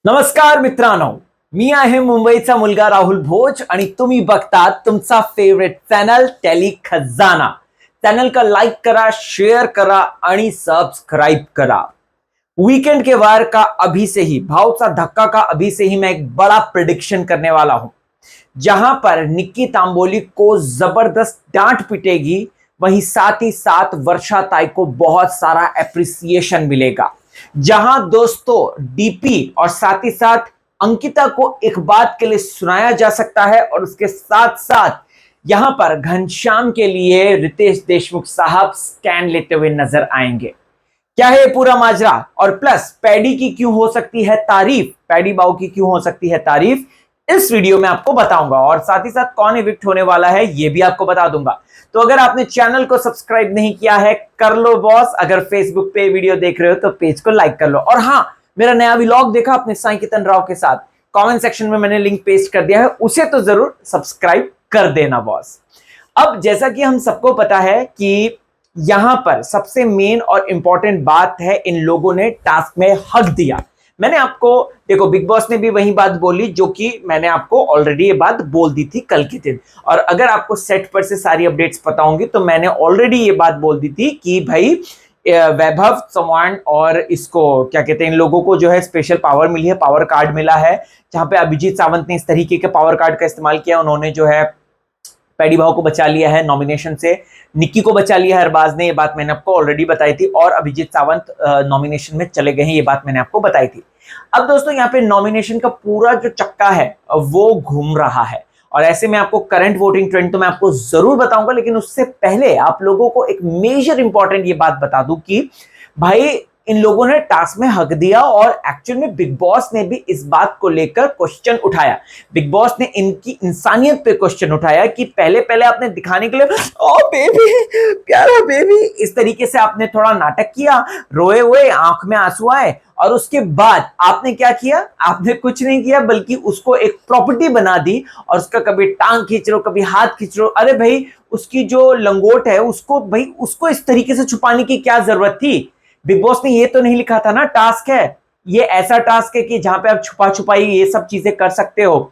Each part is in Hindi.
नमस्कार मित्रांनो, मी आहे मुंबईचा मुलगा राहुल भोज आणि तुम्ही बघतात तुमचा फेवरेट चॅनल टेली खजाना। चैनल का लाइक करा, शेयर करा आणि सब्सक्राइब करा। वीकेंड के वार का अभी से ही भाव धक्का का अभी से ही मैं एक बड़ा प्रिडिक्शन करने वाला हूं, जहां पर निक्की तांबोली को जबरदस्त डांट पिटेगी, वहीं साथ ही साथ वर्षा ताई को बहुत सारा एप्रिसिएशन मिलेगा। जहां दोस्तों डीपी और साथ ही साथ अंकिता को एक बात के लिए सुनाया जा सकता है और उसके साथ साथ यहां पर घनश्याम के लिए रितेश देशमुख साहब स्कैन लेते हुए नजर आएंगे। क्या है ये पूरा माजरा और प्लस पैडी की क्यों हो सकती है तारीफ, पैडी बाऊ की क्यों हो सकती है तारीफ, इस वीडियो में आपको बताऊंगा और साथ ही साथ कौन इविक्ट होने वाला है ये भी आपको बता दूंगा। तो अगर आपने चैनल को सब्सक्राइब नहीं किया है कर लो बॉस। अगर फेसबुक पे वीडियो देख रहे हो तो पेज को लाइक कर लो। और हाँ, मेरा नया व्लॉग देखा आपने साई कितन राव के साथ, कमेंट सेक्शन में मैंने लिंक पेस्ट कर दिया है, उसे तो जरूर सब्सक्राइब कर देना बॉस। अब जैसा कि हम सबको पता है कि यहां पर सबसे मेन और इंपॉर्टेंट बात है, इन लोगों ने टास्क में हक दिया। मैंने आपको देखो, बिग बॉस ने भी वही बात बोली जो कि मैंने आपको ऑलरेडी ये बात बोल दी थी कल के दिन। और अगर आपको सेट पर से सारी अपडेट्स पता होंगी तो मैंने ऑलरेडी ये बात बोल दी थी कि भाई वैभव चौहान और इसको क्या कहते हैं, इन लोगों को जो है स्पेशल पावर मिली है, पावर कार्ड मिला है, जहां पे अभिजीत सावंत ने इस तरीके के पावर कार्ड का इस्तेमाल किया। उन्होंने जो है पैडी भाव को बचा लिया है नॉमिनेशन से, निक्की को बचा लिया है अरबाज ने, ये बात मैंने आपको ऑलरेडी बताई थी, और अभिजीत सावंत नॉमिनेशन में चले गए हैं, ये बात मैंने आपको बताई थी। अब दोस्तों यहाँ पे नॉमिनेशन का पूरा जो चक्का है वो घूम रहा है और ऐसे में आपको करंट वोटिंग ट्रेंड तो मैं आपको जरूर बताऊंगा, लेकिन उससे पहले आप लोगों को एक मेजर इंपॉर्टेंट ये बात बता दूं कि भाई इन लोगों ने टास्क में हक दिया और एक्चुअल में बिग बॉस ने भी इस बात को लेकर क्वेश्चन उठाया। बिग बॉस ने इनकी इंसानियत पे क्वेश्चन उठाया कि पहले पहले आपने दिखाने के लिए ओ बेबी, प्यारा बेबी, इस तरीके से आपने थोड़ा नाटक किया, रोए हुए, आंख में आंसू आए, और उसके बाद आपने क्या किया? आपने कुछ नहीं किया, बल्कि उसको एक प्रॉपर्टी बना दी और उसका कभी टांग खींच लो, कभी हाथ खींच लो। अरे भाई, उसकी जो लंगोट है उसको इस तरीके से छुपाने की क्या जरूरत थी? बिग बॉस ने ये तो नहीं लिखा था ना टास्क है ये, ऐसा टास्क है कि जहां पे आप छुपा छुपाई ये सब चीजें कर सकते हो।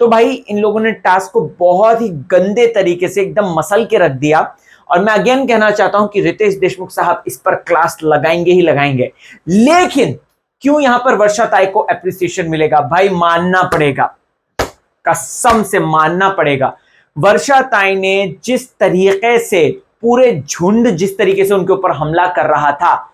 तो भाई इन लोगों ने टास्क को बहुत ही गंदे तरीके से एकदम मसल के रख दिया। और मैं अगेन कहना चाहता हूं कि रितेश देशमुख साहब इस पर क्लास लगाएंगे ही लगाएंगे। लेकिन क्यों यहां पर वर्षा ताई को एप्रिसिएशन मिलेगा? भाई मानना पड़ेगा, कसम से मानना पड़ेगा। वर्षा ताई ने जिस तरीके से पूरे झुंड जिस तरीके से उनके ऊपर हमला कर रहा था,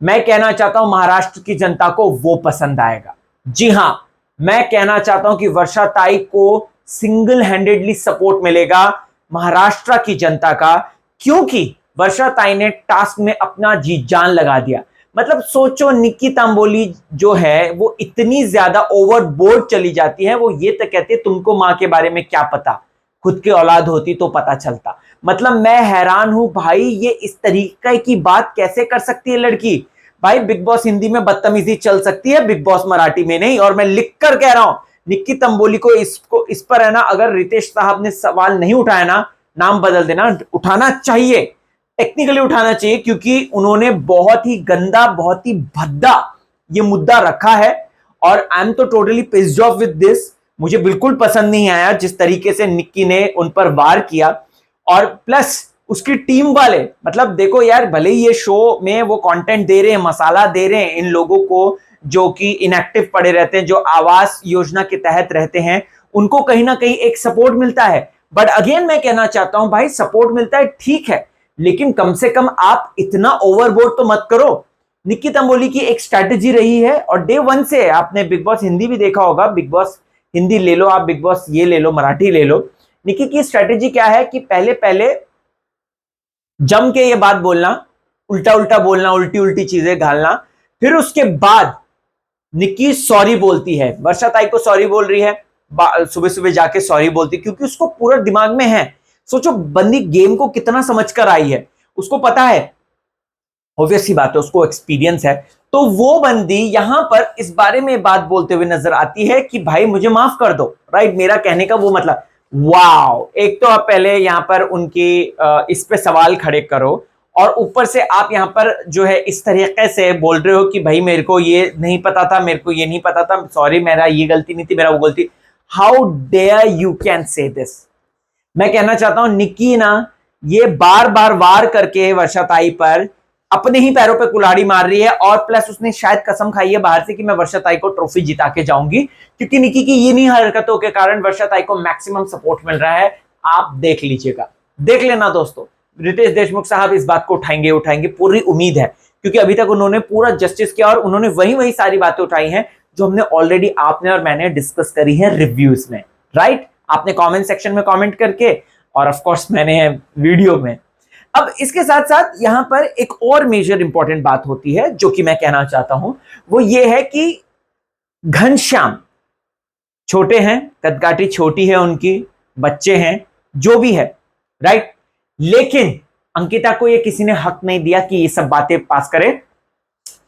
मैं कहना चाहता हूं महाराष्ट्र की जनता को वो पसंद आएगा। जी हां, मैं कहना चाहता हूं कि वर्षा ताई को सिंगल हैंडेडली सपोर्ट मिलेगा महाराष्ट्र की जनता का, क्योंकि वर्षा ताई ने टास्क में अपना जी जान लगा दिया। मतलब सोचो, निक्की तांबोली जो है वो इतनी ज्यादा ओवरबोर्ड चली जाती है, वो ये तो कहती है तुमको मां के बारे में क्या पता, खुद की औलाद होती तो पता चलता। मतलब मैं हैरान हूं भाई, ये इस तरीके की बात कैसे कर सकती है लड़की? भाई बिग बॉस हिंदी में बदतमीजी चल सकती है, बिग बॉस मराठी में नहीं। और मैं लिख कर कह रहा हूं, निक्की तंबोली को इस पर है ना, अगर रितेश साहब ने सवाल नहीं उठाया ना, नाम बदल देना। उठाना चाहिए, टेक्निकली उठाना चाहिए, क्योंकि उन्होंने बहुत ही गंदा, बहुत ही भद्दा ये मुद्दा रखा है। और आई एम तो totally pissed off with this. मुझे बिल्कुल पसंद नहीं आया जिस तरीके से निक्की ने उन पर वार किया। और प्लस उसकी टीम वाले, मतलब देखो यार, भले ही ये शो में वो कंटेंट दे रहे हैं, मसाला दे रहे हैं इन लोगों को जो कि इनएक्टिव पड़े रहते हैं, जो आवास योजना के तहत रहते हैं, उनको कहीं ना कहीं एक सपोर्ट मिलता है। बट अगेन मैं कहना चाहता हूं भाई, सपोर्ट मिलता है ठीक है, लेकिन कम से कम आप इतना ओवरबोर्ड तो मत करो। निक्की तंबोली की एक स्ट्रैटेजी रही है और डे वन से, आपने बिग बॉस हिंदी भी देखा होगा, बिग बॉस हिंदी ले लो आप, बिग बॉस ये ले लो, मराठी ले लो। निक्की की स्ट्रैटेजी क्या है कि पहले पहले जम के ये बात बोलना, उल्टा उल्टा बोलना, उल्टी उल्टी चीजें घालना, फिर उसके बाद निक्की सॉरी बोलती है, वर्षा ताई को सॉरी बोल रही है, सुबह सुबह जाके सॉरी बोलती, क्योंकि उसको पूरा दिमाग में है। सोचो बंदी गेम को कितना समझकर आई है, उसको पता है, ऑब्वियस सी बात है, उसको एक्सपीरियंस है। तो वो बंदी यहां पर इस बारे में बात बोलते हुए नजर आती है कि भाई मुझे माफ कर दो, राइट? मेरा कहने का वो मतलब, वाओ, एक तो आप पहले यहां पर उनकी इस पे सवाल खड़े करो और ऊपर से आप यहाँ पर जो है इस तरीके से बोल रहे हो कि भाई मेरे को ये नहीं पता था, मेरे को ये नहीं पता था, सॉरी मेरा ये गलती नहीं थी, मेरा वो गलती। How dare you can say this. मैं कहना चाहता हूं निक्की ना ये बार बार वार करके वर्षा ताई पर अपने ही पैरों पे कुल्हाड़ी मार रही है, और प्लस उसने शायद कसम खाई है बाहर से कि मैं वर्षा ताई को ट्रॉफी जिता के जाऊंगी, क्योंकि निक्की की ये नहीं हरकतों के कारण वर्षा ताई को मैक्सिमम सपोर्ट मिल रहा है। आप देख लीजिएगा, देख लेना दोस्तों, रितेश देशमुख साहब इस बात को उठाएंगे, पूरी उम्मीद है, क्योंकि अभी तक उन्होंने पूरा जस्टिस किया और उन्होंने वही सारी बातें उठाई हैं जो हमने ऑलरेडी आपने और मैंने डिस्कस करी है रिव्यूज में, राइट? आपने कमेंट सेक्शन में कमेंट करके, और ऑफ कोर्स मैंने वीडियो में। अब इसके साथ साथ यहां पर एक और मेजर इंपॉर्टेंट बात होती है जो कि मैं कहना चाहता हूं, वो ये है कि घनश्याम छोटे हैं, कदकाठी छोटी है उनकी, बच्चे हैं, जो भी है, राइट? लेकिन अंकिता को ये किसी ने हक नहीं दिया कि ये सब बातें पास करे।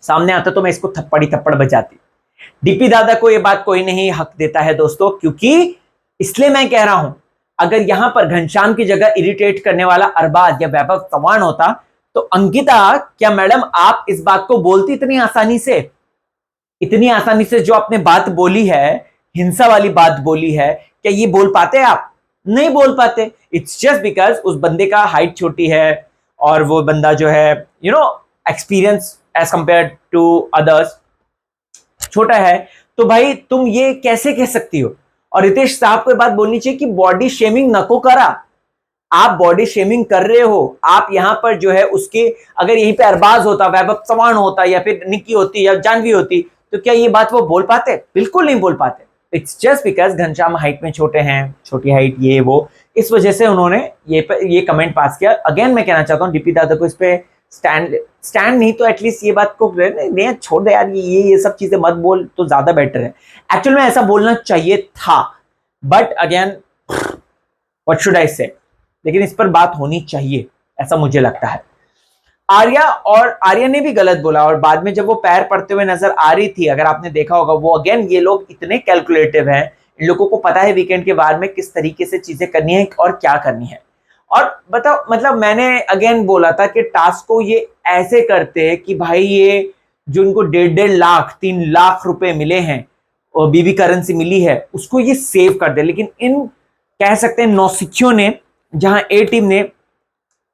सामने आता तो मैं इसको थप्पड़ बजाती। डीपी दादा को ये बात कोई नहीं हक देता है दोस्तों, क्योंकि इसलिए मैं कह रहा हूं, अगर यहां पर घनश्याम की जगह इरिटेट करने वाला अरबाज या वैभव चव्हाण होता तो अंकिता, क्या मैडम आप इस बात को बोलती इतनी आसानी से जो आपने बात बोली है, हिंसा वाली बात बोली है, क्या ये बोल पाते आप? नहीं बोल पाते। इट्स जस्ट बिकॉज उस बंदे का हाइट छोटी है और वो बंदा जो है experience as compare to others छोटा है, तो भाई तुम ये कैसे कह सकती हो? और रितेश साहब को बात बोलनी चाहिए कि बॉडी शेमिंग नको करा। आप बॉडी शेमिंग कर रहे हो, आप यहां पर जो है उसके, अगर यहीं पे अरबाज होता, वैभव चव्हाण होता, या फिर निक्की होती या जानवी होती, तो क्या ये बात वो बोल पाते? बिल्कुल नहीं बोल पाते। It's just because Ghanshyam height में छोटे हैं, छोटी हाइट, ये वो, इस वजह से उन्होंने ये कमेंट पास किया। अगेन मैं कहना चाहता हूँ डीपी दादा को इस पे स्टैंड नहीं तो एटलीस्ट ये बात को नहीं छोड़ दे यार, ये सब चीजें मत बोल तो ज्यादा बेटर है। एक्चुअल में ऐसा बोलना चाहिए था, but again what should I से, लेकिन इस पर बात होनी चाहिए, ऐसा मुझे लगता है। आर्या ने भी गलत बोला, और बाद में जब वो पैर पड़ते हुए नजर आ रही थी, अगर आपने देखा होगा, वो अगेन ये लोग इतने कैलकुलेटिव हैं, इन लोगों को पता है वीकेंड के बाद में किस तरीके से चीजें करनी है और क्या करनी है। और बताओ, मतलब मैंने अगेन बोला था कि टास्क को ये ऐसे करते कि भाई ये जो उनको 1.5 लाख 3 लाख रुपए मिले हैं और बीबी करेंसी मिली है, उसको ये सेव कर दे। लेकिन इन कह सकते हैं नौसिखियों ने, जहां ए टीम ने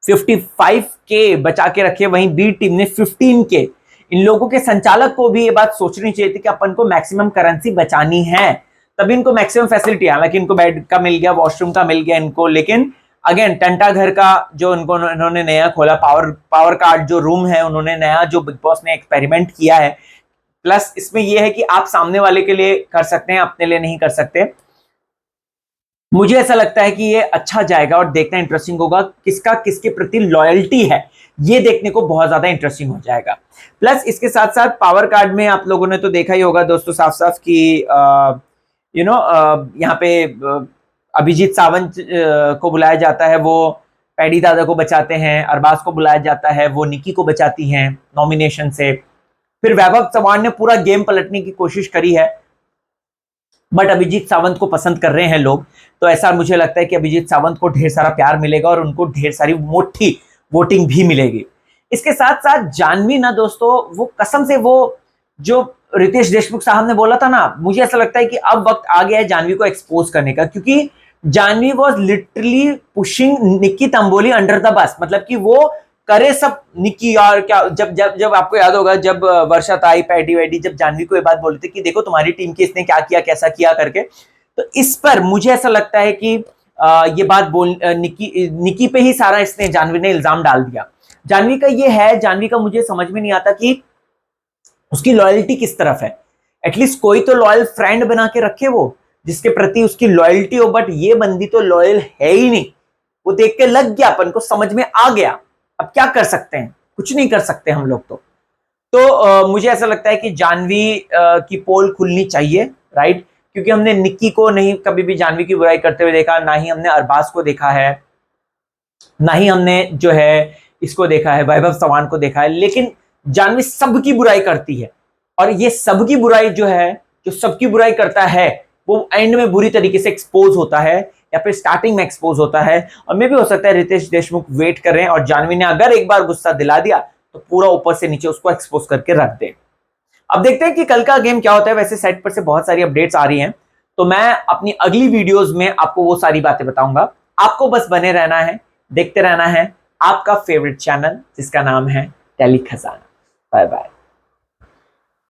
55K बचा के रखे, वहीं बी टीम ने 15K। इन लोगों के संचालक को भी ये बात सोचनी चाहिए थी कि अपन को मैक्सिमम करेंसी बचानी है, तभी इनको मैक्सिमम फैसिलिटी, हालांकि इनको बेड का मिल गया, वॉशरूम का मिल गया इनको, लेकिन अगेन टंटा घर का जो इन्होंने नया खोला, पावर कार्ड जो रूम है उन्होंने नया, जो बिग बॉस ने एक्सपेरिमेंट किया है, प्लस इसमें यह है कि आप सामने वाले के लिए कर सकते हैं, अपने लिए नहीं कर सकते। मुझे ऐसा लगता है कि ये अच्छा जाएगा और देखना इंटरेस्टिंग होगा, किसका किसके प्रति लॉयल्टी है, ये देखने को बहुत ज्यादा इंटरेस्टिंग हो जाएगा। प्लस इसके साथ साथ पावर कार्ड में आप लोगों ने तो देखा ही होगा दोस्तों साफ साफ कि यहाँ पे अभिजीत सावंत को बुलाया जाता है, वो पैडी दादा को बचाते हैं, अरबाज को बुलाया जाता है, वो निक्की को बचाती हैं नॉमिनेशन से। फिर वैभव चव्हाण ने पूरा गेम पलटने की कोशिश करी है, बट अभिजीत सावंत को पसंद कर रहे हैं लोग, तो ऐसा मुझे लगता है कि अभिजीत सावंत को ढेर सारा प्यार मिलेगा और उनको ढेर सारी मोटी वोटिंग भी मिलेगी। इसके साथ साथ जानवी ना दोस्तों, वो कसम से, वो जो रितेश देशमुख साहब ने बोला था ना, मुझे ऐसा लगता है कि अब वक्त आ गया है जानवी को एक्सपोज करने का, क्योंकि Janhvi was literally pushing Nikki Tamboli under the bus. मतलब कि वो करे सब निक्की, और क्या, जब जब जब आपको याद होगा, जब वर्षा ताई, पैडी वैडी, जब जानवी को ये बात बोली थी कि देखो तुम्हारी टीम की इसने क्या किया, कैसा किया करके, तो इस पर मुझे ऐसा लगता है कि ये बात निक्की पे ही सारा इसने, जानवी ने इल्जाम डाल दिया। जानवी का ये है, जानवी का मुझे समझ में नहीं आता कि उसकी लॉयल्टी किस तरफ है। एटलीस्ट कोई तो लॉयल फ्रेंड बना के रखे वो, जिसके प्रति उसकी लॉयल्टी हो, बट ये बंदी तो लॉयल है ही नहीं। वो देख के लग गया, अपन को समझ में आ गया, अब क्या कर सकते हैं, कुछ नहीं कर सकते हम लोग तो मुझे ऐसा लगता है कि जानवी की पोल खुलनी चाहिए, राइट? क्योंकि हमने निक्की को नहीं कभी भी जानवी की बुराई करते हुए देखा, ना ही हमने अरबाज को देखा है, ना ही हमने जो है इसको देखा है, वैभव चव्हाण को देखा है, लेकिन जानवी सबकी बुराई करती है। और ये सबकी बुराई जो है, जो सबकी बुराई करता है, वो एंड में बुरी तरीके से एक्सपोज होता है, या फिर स्टार्टिंग में एक्सपोज होता है, और मे भी हो सकता है रितेश देशमुख वेट कर रहे हैं और जाह्नवी ने अगर एक बार गुस्सा दिला दिया तो पूरा ऊपर से नीचे उसको एक्सपोज करके रख दे। अब देखते हैं कि कल का गेम क्या होता है। वैसे सेट पर से बहुत सारी अपडेट्स आ रही हैं, तो मैं अपनी अगली वीडियोस में आपको वो सारी बातें बताऊंगा। आपको बस बने रहना है, देखते रहना है आपका फेवरेट चैनल जिसका नाम है टेली खजाना। Bye bye.